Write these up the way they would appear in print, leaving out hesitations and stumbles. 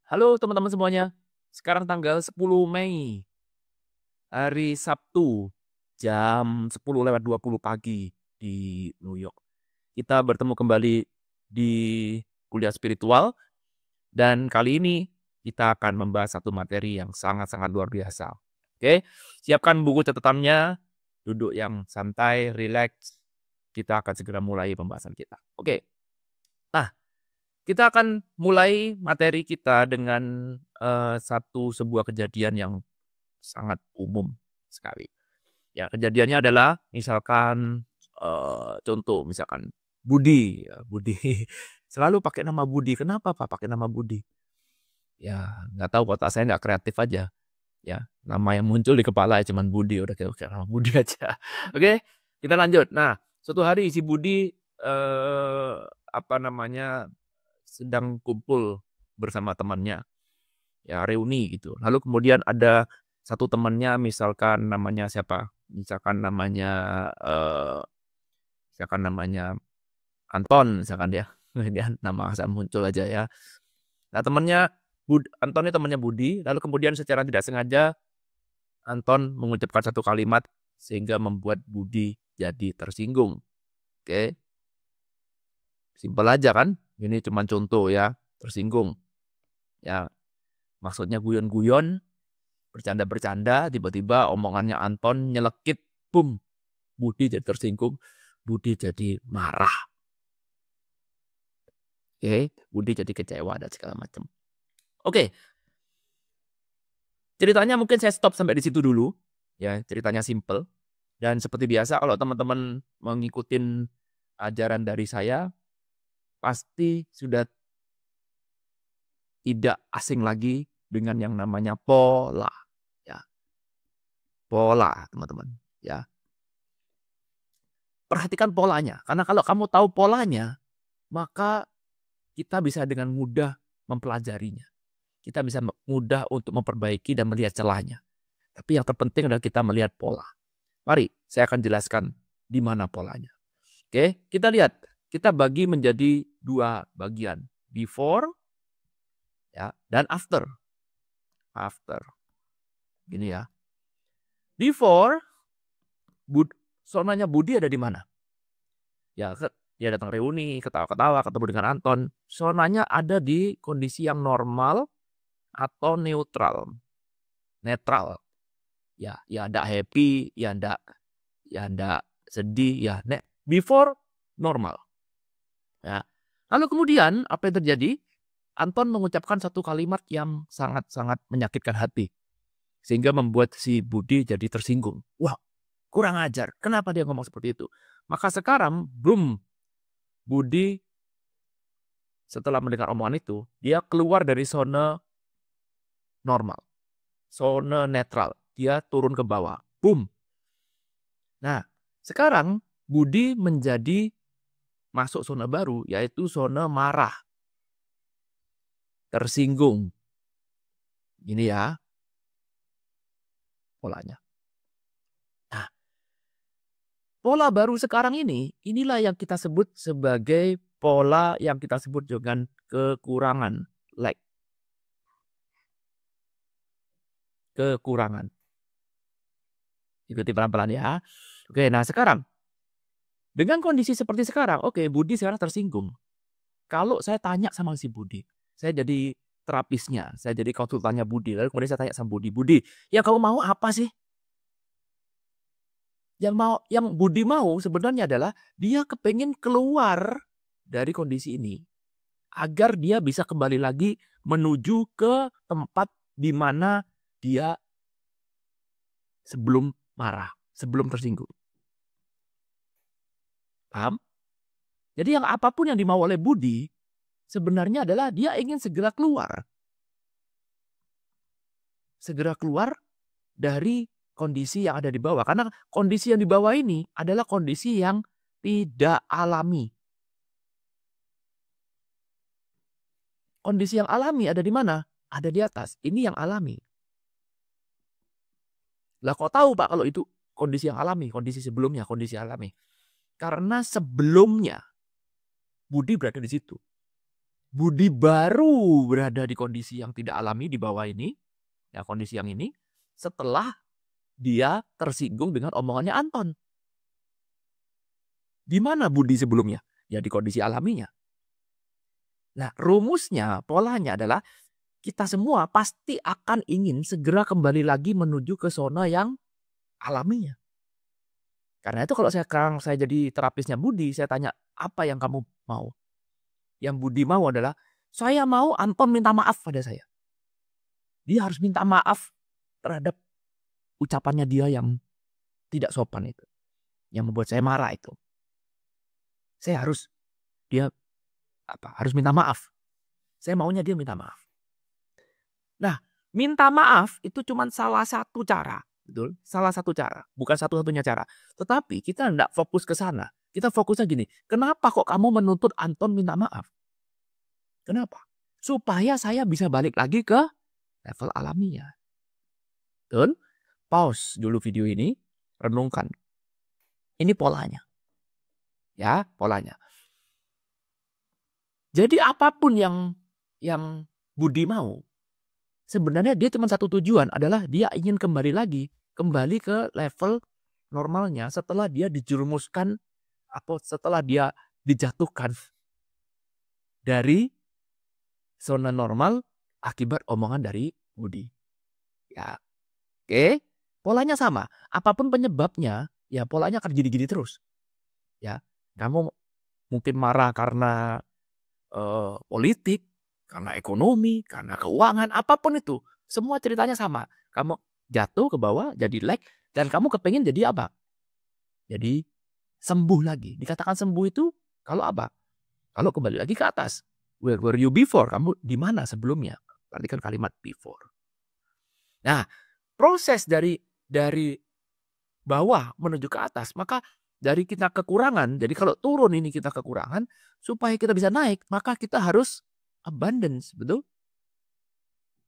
Halo teman-teman semuanya. Sekarang tanggal 10 Mei, hari Sabtu, jam 10:20 pagi di New York. Kita bertemu kembali di kuliah spiritual dan kali ini kita akan membahas satu materi yang sangat-sangat luar biasa. Oke, siapkan buku catatannya, duduk yang santai, rileks. Kita akan segera mulai pembahasan kita. Oke. Nah, kita akan mulai materi kita dengan sebuah kejadian yang sangat umum sekali. Ya, kejadiannya adalah misalkan contoh misalkan Budi, ya, Budi selalu pakai nama Budi. Kenapa Pak pakai nama Budi? Ya, nggak tahu otak saya nggak kreatif aja. Ya, nama yang muncul di kepala ya cuman Budi, udah kayak nama Budi aja. Oke, kita lanjut. Nah, suatu hari si Budi apa namanya sedang kumpul bersama temannya, ya reuni gitu. Lalu kemudian ada satu temannya misalkan namanya siapa? Misalkan namanya Anton misalkan dia. Dia nama asal muncul aja ya. Nah, Anton ini temannya Budi, lalu kemudian secara tidak sengaja Anton mengucapkan satu kalimat sehingga membuat Budi jadi tersinggung. Oke. Simpel aja kan? Ini cuma contoh ya, tersinggung. Ya, maksudnya guyon-guyon, bercanda-bercanda, tiba-tiba omongannya Anton nyelekit, boom, Budi jadi tersinggung, Budi jadi marah. Oke, Budi jadi kecewa dan segala macam. Oke. Ceritanya mungkin saya stop sampai di situ dulu. Ya, ceritanya simple. Dan seperti biasa kalau teman-teman mengikuti ajaran dari saya, pasti sudah tidak asing lagi dengan yang namanya pola. Ya, pola, teman-teman. Ya, perhatikan polanya. Karena kalau kamu tahu polanya, maka kita bisa dengan mudah mempelajarinya. Kita bisa mudah untuk memperbaiki dan melihat celahnya. Tapi yang terpenting adalah kita melihat pola. Mari saya akan jelaskan di mana polanya. Oke, kita lihat. Kita bagi menjadi dua bagian. Before ya, dan after. After. Gini ya. Before, sonanya Budi ada di mana? Ya, dia datang reuni, ketawa-ketawa, ketemu dengan Anton. Sonanya ada di kondisi yang normal atau neutral. Netral. Ya ndak happy, ya ndak sedih, ya before normal. Ya. Lalu kemudian apa yang terjadi? Anton mengucapkan satu kalimat yang sangat-sangat menyakitkan hati. Sehingga membuat si Budi jadi tersinggung. Wah, kurang ajar. Kenapa dia ngomong seperti itu? Maka sekarang, boom, Budi setelah mendengar omongan itu, dia keluar dari zona normal. Zona netral. Dia turun ke bawah. Boom. Nah, sekarang Budi menjadi masuk zona baru, yaitu zona marah. Tersinggung. Ini ya polanya. Nah, pola baru sekarang ini, inilah yang kita sebut sebagai pola yang kita sebut dengan kekurangan. Lack. Kekurangan. Ikuti pelan-pelan ya. Oke, nah sekarang. Dengan kondisi seperti sekarang, oke, Budi sekarang tersinggung. Kalau saya tanya sama si Budi, saya jadi terapisnya, saya jadi konsultannya Budi. Lalu kemudian saya tanya sama Budi, Budi, yang kamu mau apa sih? Yang Budi mau sebenarnya adalah dia kepengen keluar dari kondisi ini agar dia bisa kembali lagi menuju ke tempat di mana dia sebelum marah, sebelum tersinggung. Paham? Jadi yang apapun yang dimau oleh Budi sebenarnya adalah dia ingin segera keluar. Segera keluar dari kondisi yang ada di bawah. Karena kondisi yang di bawah ini adalah kondisi yang tidak alami. Kondisi yang alami ada di mana? Ada di atas. Ini yang alami. Lah kok tahu Pak kalau itu kondisi yang alami, kondisi sebelumnya, kondisi alami. Karena sebelumnya Budi berada di situ. Budi baru berada di kondisi yang tidak alami di bawah ini, ya kondisi yang ini, setelah dia tersinggung dengan omongannya Anton. Di mana Budi sebelumnya? Ya di kondisi alaminya. Nah, rumusnya, polanya adalah kita semua pasti akan ingin segera kembali lagi menuju ke zona yang alaminya. Karena itu kalau sekarang saya jadi terapisnya Budi, saya tanya, apa yang kamu mau? Yang Budi mau adalah, saya mau Anton minta maaf pada saya. Dia harus minta maaf terhadap ucapannya dia yang tidak sopan itu. Yang membuat saya marah itu. Saya harus, dia harus minta maaf. Saya maunya dia minta maaf. Nah, minta maaf itu cuma salah satu cara. Betul? Salah satu cara. Bukan satu-satunya cara. Tetapi kita tidak fokus ke sana. Kita fokusnya gini. Kenapa kok kamu menuntut Anton minta maaf? Kenapa? Supaya saya bisa balik lagi ke level alaminya. Betul? Pause dulu video ini. Renungkan. Ini polanya. Ya, polanya. Jadi apapun yang Budi mau, sebenarnya dia cuma satu tujuan adalah dia ingin kembali lagi. Kembali ke level normalnya setelah dia dijerumuskan atau setelah dia dijatuhkan dari zona normal akibat omongan dari Budi. Ya, oke. Polanya sama. Apapun penyebabnya, ya polanya akan gini-gini terus. Ya, kamu mungkin marah karena politik, karena ekonomi, karena keuangan, apapun itu. Semua ceritanya sama. Kamu jatuh ke bawah, jadi lag, dan kamu kepengen jadi apa? Jadi sembuh lagi. Dikatakan sembuh itu kalau apa? Kalau kembali lagi ke atas. Where were you before? Kamu di mana sebelumnya? Perhatikan kalimat before. Nah, proses dari bawah menuju ke atas, maka dari kita kekurangan, jadi kalau turun ini kita kekurangan, supaya kita bisa naik, maka kita harus abundance, betul?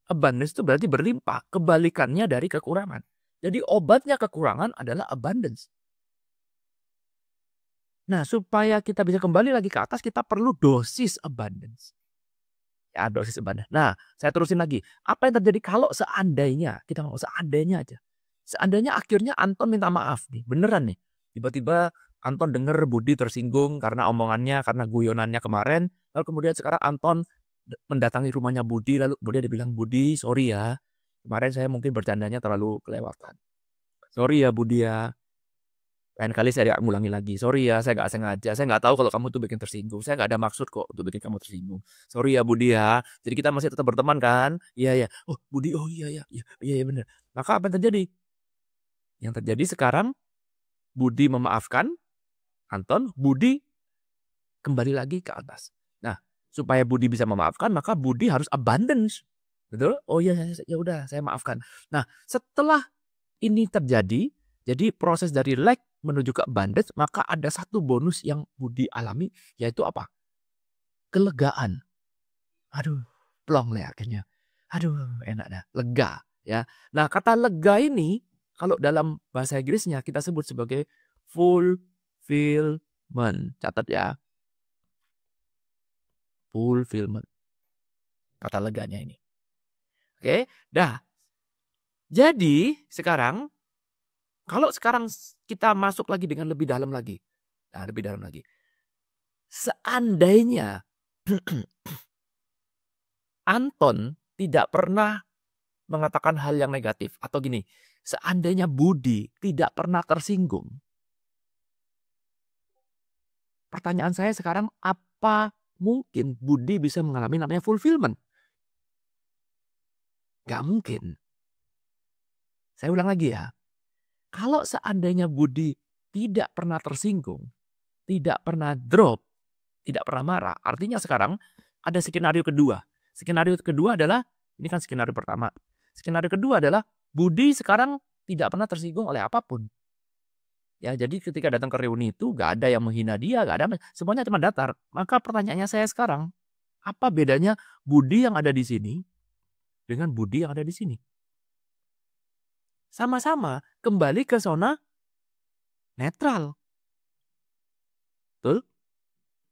Abundance itu berarti berlimpah, kebalikannya dari kekurangan. Jadi obatnya kekurangan adalah abundance. Nah, supaya kita bisa kembali lagi ke atas, kita perlu dosis abundance. Ya, dosis abundance. Nah, saya terusin lagi. Apa yang terjadi kalau seandainya, kita mau seandainya aja. Seandainya akhirnya Anton minta maaf nih, beneran nih. Tiba-tiba Anton denger Budi tersinggung karena omongannya, karena guyonannya kemarin. Lalu kemudian sekarang Anton mendatangi rumahnya Budi, lalu kemudian dia bilang, Budi sorry ya. Kemarin saya mungkin bercandanya terlalu kelewatan. Sorry ya Budi ya. Lain kali saya nggak ngulangi lagi. Sorry ya, saya nggak sengaja. Saya nggak tahu kalau kamu tuh bikin tersinggung. Saya nggak ada maksud kok untuk bikin kamu tersinggung. Sorry ya Budi ya. Jadi kita masih tetap berteman kan? Iya ya. Oh Budi, oh iya ya, iya benar. Maka apa yang terjadi? Yang terjadi sekarang Budi memaafkan Anton. Budi kembali lagi ke atas. Nah, supaya Budi bisa memaafkan, maka Budi harus abundance. Betul? Oh iya, ya udah, saya maafkan. Nah, setelah ini terjadi, jadi proses dari lack menuju ke abundance, maka ada satu bonus yang Budi alami, yaitu apa? Kelegaan. Aduh, plong lah akhirnya. Aduh, enak dah, lega. Ya. Nah, kata lega ini, kalau dalam bahasa Inggrisnya kita sebut sebagai fulfillment. Catat ya. Fulfillment. Kata leganya ini. Oke, dah. Jadi, sekarang kalau sekarang kita masuk lagi dengan lebih dalam lagi. Nah, lebih dalam lagi. Seandainya Anton tidak pernah mengatakan hal yang negatif. Atau gini, seandainya Budi tidak pernah tersinggung. Pertanyaan saya sekarang, apa mungkin Budi bisa mengalami namanya fulfillment? Gak mungkin. Saya ulang lagi ya. Kalau seandainya Budi tidak pernah tersinggung, tidak pernah drop, tidak pernah marah, artinya sekarang ada skenario kedua. Skenario kedua adalah, ini kan skenario pertama. Skenario kedua adalah Budi sekarang tidak pernah tersinggung oleh apapun. Ya, jadi ketika datang ke reuni itu gak ada yang menghina dia, gak ada, semuanya cuma datar. Maka pertanyaannya saya sekarang, apa bedanya Budi yang ada di sini dengan Budi yang ada di sini? Sama-sama kembali ke zona netral. Betul?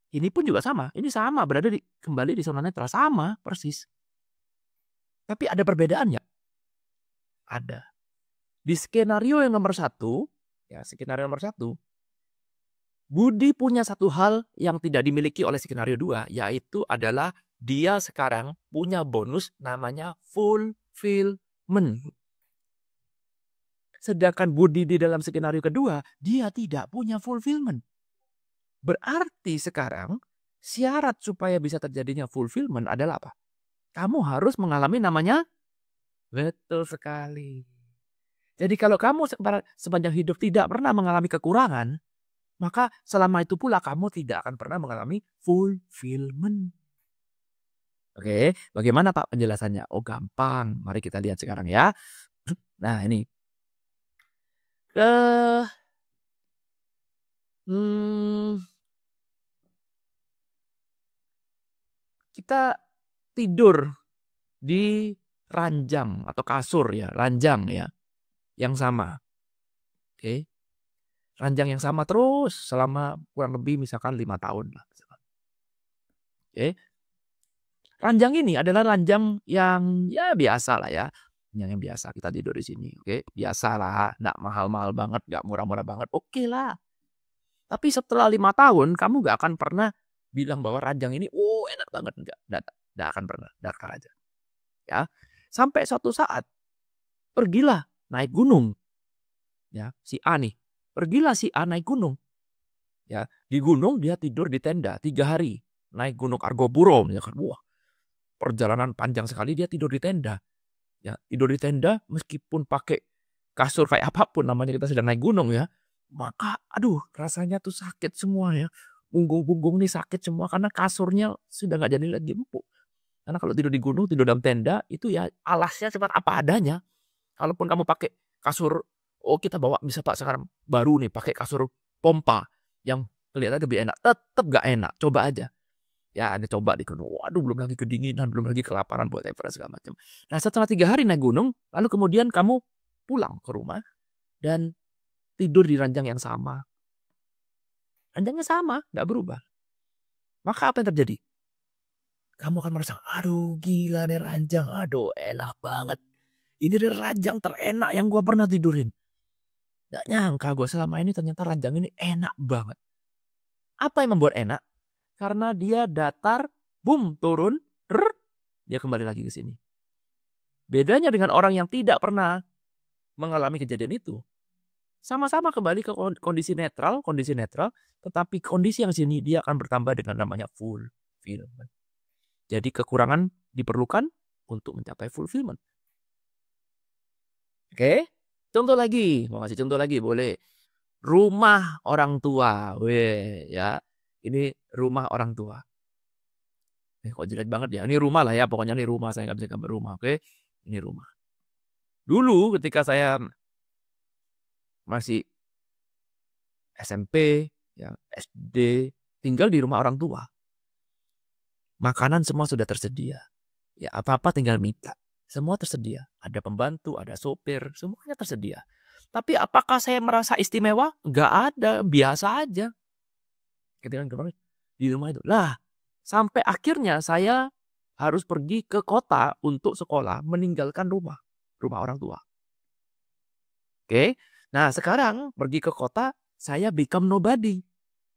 Ini pun juga sama, ini sama berada kembali di zona netral, sama persis. Tapi ada perbedaan nggak? Ada. Di skenario yang nomor 1, ya skenario nomor 1, Budi punya satu hal yang tidak dimiliki oleh skenario 2, yaitu adalah dia sekarang punya bonus namanya fulfillment. Sedangkan Budi di dalam skenario kedua, dia tidak punya fulfillment. Berarti sekarang syarat supaya bisa terjadinya fulfillment adalah apa? Kamu harus mengalami namanya, betul sekali. Jadi kalau kamu sepanjang hidup tidak pernah mengalami kekurangan, maka selama itu pula kamu tidak akan pernah mengalami fulfillment. Oke, bagaimana Pak penjelasannya? Oh gampang, mari kita lihat sekarang ya. Nah ini. Kita tidur di ranjang atau kasur ya, ranjang ya, yang sama. Oke. Ranjang yang sama terus selama kurang lebih misalkan 5 tahun lah. Oke. Ranjang ini adalah ranjang yang ya biasa lah ya. Yang biasa kita tidur di sini. Oke. Biasa lah. Nggak mahal-mahal banget. Nggak murah-murah banget. Oke lah. Tapi setelah 5 tahun kamu nggak akan pernah bilang bahwa ranjang ini enak banget. Nggak akan pernah. Dakar aja. Ya. Sampai suatu saat pergilah naik gunung. Ya, si A nih. Pergilah si A naik gunung. Ya, di gunung dia tidur di tenda 3 hari. Naik gunung Argopuro misalkan. Wah, perjalanan panjang sekali dia tidur di tenda. Ya, tidur di tenda meskipun pakai kasur kayak apapun namanya kita sedang naik gunung ya. Maka aduh, rasanya tuh sakit semua ya. Punggung-punggung nih sakit semua karena kasurnya sudah nggak jadi lagi empuk. Karena kalau tidur di gunung, tidur dalam tenda itu ya alasnya cuma apa adanya. Kalaupun kamu pakai kasur, kita bawa bisa Pak sekarang baru nih pakai kasur pompa yang kelihatan lebih enak, tetap gak enak. Coba aja. Ya, Anda coba di gunung. Waduh, belum lagi kedinginan, belum lagi kelaparan buat segala macam. Nah, setelah 3 hari naik gunung, lalu kemudian kamu pulang ke rumah dan tidur di ranjang yang sama. Ranjangnya sama, nggak berubah. Maka apa yang terjadi? Kamu akan merasa, aduh gila nih ranjang, aduh enak banget. Ini nih ranjang terenak yang gua pernah tidurin. Gak nyangka gue selama ini ternyata ranjang ini enak banget. Apa yang membuat enak? Karena dia datar, boom, turun, dia kembali lagi ke sini. Bedanya dengan orang yang tidak pernah mengalami kejadian itu, sama-sama kembali ke kondisi netral, tetapi kondisi yang sini dia akan bertambah dengan namanya fulfillment. Jadi kekurangan diperlukan untuk mencapai fulfillment. Oke, contoh lagi, mau kasih contoh lagi boleh. Rumah orang tua, ya. Ini rumah orang tua. Kok jelek banget ya. Ini rumah lah ya, pokoknya ini rumah, saya nggak bisa gambar rumah, oke. Ini rumah. Dulu ketika saya masih SMP, ya, SD, tinggal di rumah orang tua. Makanan semua sudah tersedia. Ya, apa-apa tinggal minta. Semua tersedia. Ada pembantu, ada sopir, semuanya tersedia. Tapi apakah saya merasa istimewa? Nggak ada, biasa aja. Ketika di rumah itu. Lah, sampai akhirnya saya harus pergi ke kota untuk sekolah, meninggalkan rumah orang tua. Oke. Nah, sekarang pergi ke kota, saya become nobody.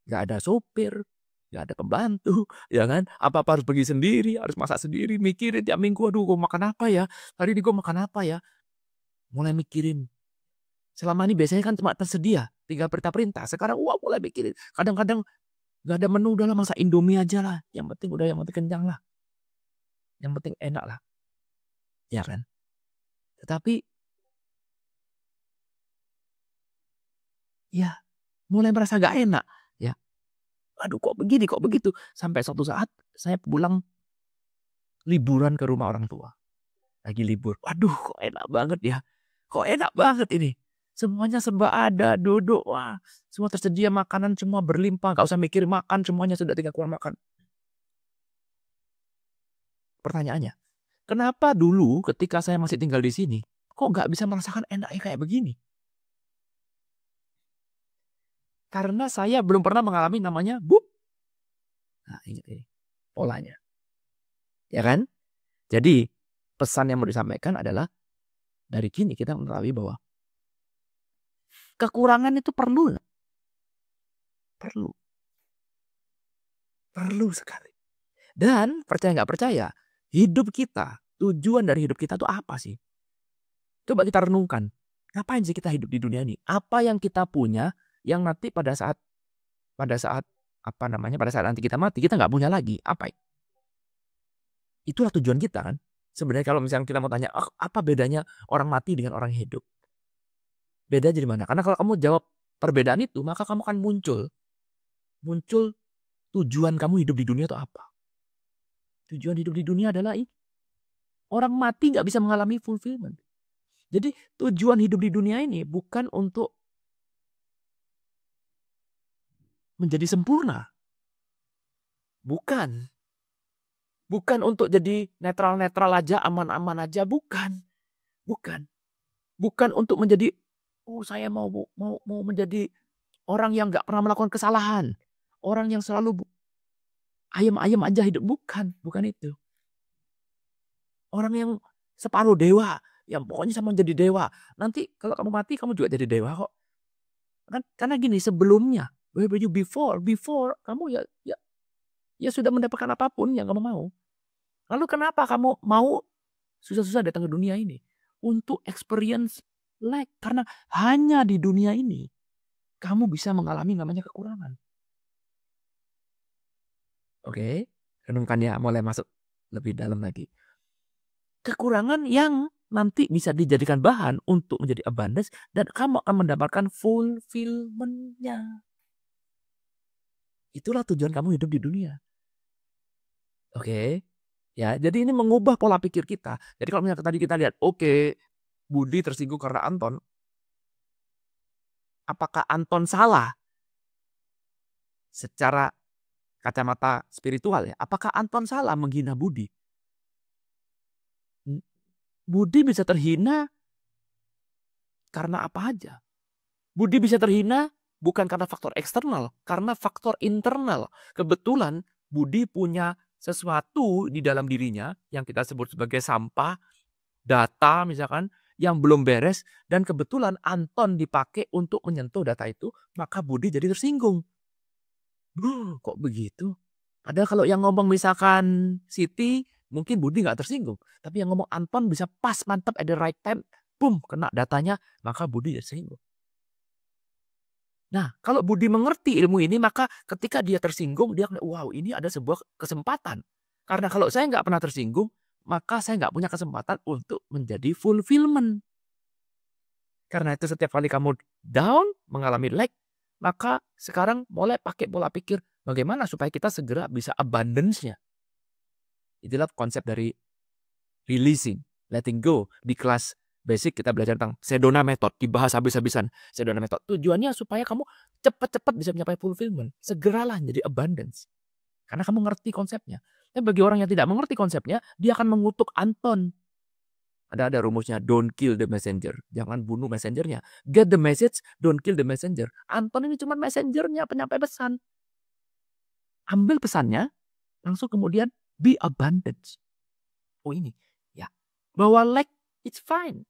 Gak ada sopir, gak ada pembantu, ya kan? Apa-apa harus pergi sendiri, harus masak sendiri, mikirin tiap minggu, aduh gue makan apa ya? Hari ini gue makan apa ya? Mulai mikirin. Selama ini biasanya kan cuma tersedia, tinggal perintah-perintah. Sekarang mulai mikirin. Kadang-kadang gak ada menu, udah lah masak Indomie aja lah. Yang penting kenyang lah. Yang penting enak lah. Ya kan? Tetapi ya mulai merasa gak enak. Ya, aduh kok begini, kok begitu. Sampai suatu saat saya pulang liburan ke rumah orang tua. Lagi libur. Waduh kok enak banget ya. Kok enak banget ini. Semuanya serba ada, duduk. Wah, semua tersedia makanan, semua berlimpah. Gak usah mikir makan, semuanya sudah tinggal keluar makan. Pertanyaannya, kenapa dulu ketika saya masih tinggal di sini, kok gak bisa merasakan enaknya kayak begini? Karena saya belum pernah mengalami namanya Nah, ingat ini polanya. Ya kan? Jadi pesan yang mau disampaikan adalah dari kini kita mengetahui bahwa kekurangan itu perlu. Perlu. Perlu sekali. Dan percaya nggak percaya, hidup kita, tujuan dari hidup kita itu apa sih? Coba kita renungkan. Ngapain sih kita hidup di dunia ini? Apa yang kita punya yang nanti pada saat pada saat nanti kita mati kita nggak punya lagi. Apa? Itulah tujuan kita kan. Sebenarnya kalau misalnya kita mau tanya, apa bedanya orang mati dengan orang hidup? Beda jadi mana? Karena kalau kamu jawab perbedaan itu, maka kamu akan muncul tujuan kamu hidup di dunia itu apa? Tujuan hidup di dunia adalah ini. Orang mati nggak bisa mengalami fulfillment. Jadi tujuan hidup di dunia ini bukan untuk menjadi sempurna. Bukan. Bukan untuk jadi netral-netral aja, aman-aman aja. Bukan. Bukan untuk menjadi, saya mau menjadi orang yang nggak pernah melakukan kesalahan. Orang yang selalu ayem-ayem aja hidup. Bukan itu. Orang yang separuh dewa. Yang pokoknya sama jadi dewa. Nanti kalau kamu mati, kamu juga jadi dewa kok. Kan? Karena gini, sebelumnya, before kamu ya sudah mendapatkan apapun yang kamu mau. Lalu kenapa kamu mau susah-susah datang ke dunia ini? Untuk experience lack. Karena hanya di dunia ini, kamu bisa mengalami namanya kekurangan. Oke, renungkan ya, mulai masuk lebih dalam lagi. Kekurangan yang nanti bisa dijadikan bahan untuk menjadi abundance dan kamu akan mendapatkan fulfillment-nya. Itulah tujuan kamu hidup di dunia. Oke. Ya, jadi ini mengubah pola pikir kita. Jadi kalau misalnya tadi kita lihat, oke, Budi tersinggung karena Anton. Apakah Anton salah? Secara kacamata spiritual ya. Apakah Anton salah menghina Budi? Budi bisa terhina karena apa aja. Budi bisa terhina bukan karena faktor eksternal, karena faktor internal. Kebetulan Budi punya sesuatu di dalam dirinya yang kita sebut sebagai sampah, data misalkan, yang belum beres, dan kebetulan Anton dipakai untuk menyentuh data itu, maka Budi jadi tersinggung. Kok begitu? Padahal kalau yang ngomong misalkan Siti, mungkin Budi nggak tersinggung. Tapi yang ngomong Anton bisa pas, mantap, at the right time, boom, kena datanya, maka Budi jadi tersinggung. Nah, kalau Budi mengerti ilmu ini, maka ketika dia tersinggung, dia akan, wow, ini ada sebuah kesempatan. Karena kalau saya nggak pernah tersinggung, maka saya nggak punya kesempatan untuk menjadi fulfillment. Karena itu setiap kali kamu down, mengalami lack, maka sekarang mulai pakai pola pikir bagaimana supaya kita segera bisa abundance-nya. Itulah konsep dari releasing, letting go. Di kelas basic kita belajar tentang Sedona Method, dibahas habis-habisan Sedona Method. Tujuannya supaya kamu cepat-cepat bisa mencapai fulfillment. Segeralah jadi abundance. Karena kamu ngerti konsepnya. Tapi bagi orang yang tidak mengerti konsepnya, dia akan mengutuk Anton. Ada rumusnya, don't kill the messenger. Jangan bunuh messengernya. Get the message, don't kill the messenger. Anton ini cuma messengernya, penyampai pesan. Ambil pesannya, langsung kemudian be abundant. Oh ini, ya. Bahwa lack, it's fine.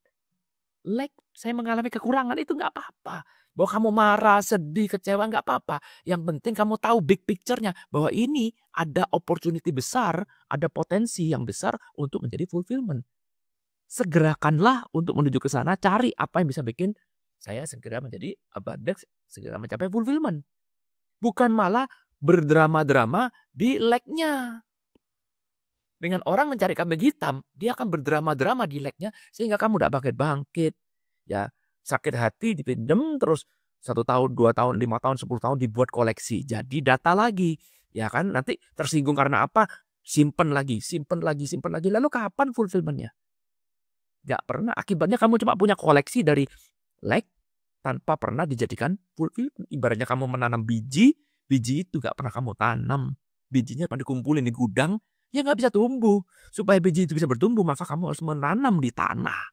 Lack, saya mengalami kekurangan, itu nggak apa-apa. Bahwa kamu marah, sedih, kecewa, nggak apa-apa. Yang penting kamu tahu big picture-nya. Bahwa ini ada opportunity besar, ada potensi yang besar untuk menjadi fulfillment. Segerakanlah untuk menuju ke sana, cari apa yang bisa bikin saya segera menjadi abundance, segera mencapai fulfillment. Bukan malah berdrama-drama di lack-nya. Dengan orang mencari kambing hitam, dia akan berdrama-drama di leg-nya sehingga kamu tidak bangkit. Ya, sakit hati dipendam terus 1 tahun, 2 tahun, 5 tahun, 10 tahun dibuat koleksi. Jadi data lagi. Ya kan, nanti tersinggung karena apa? Simpen lagi. Lalu kapan fulfillment-nya? Gak pernah. Akibatnya kamu cuma punya koleksi dari leg tanpa pernah dijadikan fulfillment. Ibaratnya kamu menanam biji itu gak pernah kamu tanam. Bijinya pada dikumpulin di gudang, ya nggak bisa tumbuh. Supaya biji itu bisa bertumbuh, maka kamu harus menanam di tanah.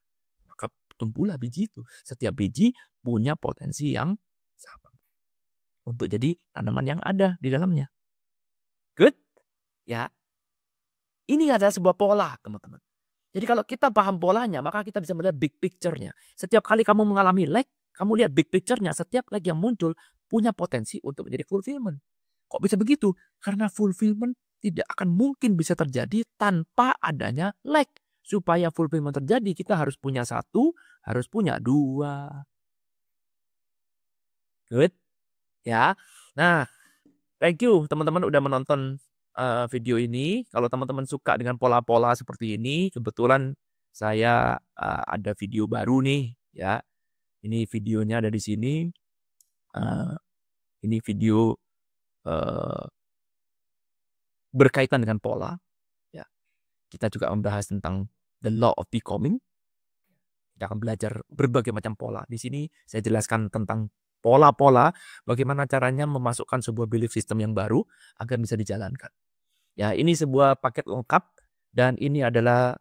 Maka tumbuhlah biji itu. Setiap biji punya potensi yang sama untuk jadi tanaman yang ada di dalamnya. Good? Ya, ini adalah sebuah pola, teman-teman. Jadi kalau kita paham polanya, maka kita bisa melihat big picture-nya. Setiap kali kamu mengalami lag, kamu lihat big picture-nya. Setiap lag yang muncul punya potensi untuk menjadi fulfillment. Kok bisa begitu? Karena fulfillment tidak akan mungkin bisa terjadi tanpa adanya lag. Supaya fulfillment terjadi, kita harus punya satu, harus punya dua. Good? Ya. Nah, thank you teman-teman udah menonton video ini. Kalau teman-teman suka dengan pola-pola seperti ini, kebetulan saya ada video baru nih, ya. Ini videonya ada di sini. Ini video berkaitan dengan pola. Ya. Kita juga membahas tentang the law of becoming. Kita akan belajar berbagai macam pola. Di sini saya jelaskan tentang pola-pola, bagaimana caranya memasukkan sebuah belief system yang baru agar bisa dijalankan. Ya, ini sebuah paket lengkap dan ini adalah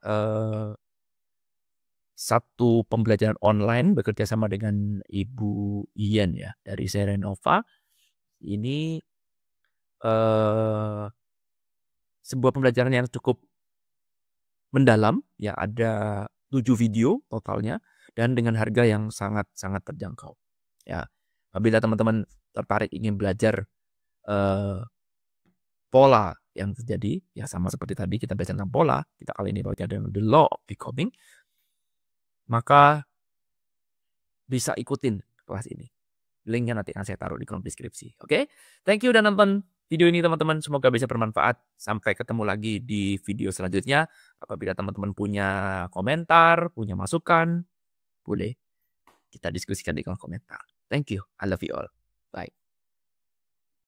satu pembelajaran online bekerja sama dengan Ibu Ian ya dari Serenova. Ini sebuah pembelajaran yang cukup mendalam, ya ada 7 video totalnya dan dengan harga yang sangat-sangat terjangkau. Ya, apabila teman-teman tertarik ingin belajar pola yang terjadi, ya sama seperti tadi kita belajar tentang pola, kita kali ini belajar dengan the law of becoming, maka bisa ikutin kelas ini. Linknya nanti akan saya taruh di kolom deskripsi. Oke, thank you udah nonton video ini teman-teman. Semoga bisa bermanfaat. Sampai ketemu lagi di video selanjutnya. Apabila teman-teman punya komentar, punya masukan, boleh kita diskusikan di kolom komentar. Thank you. I love you all. Bye.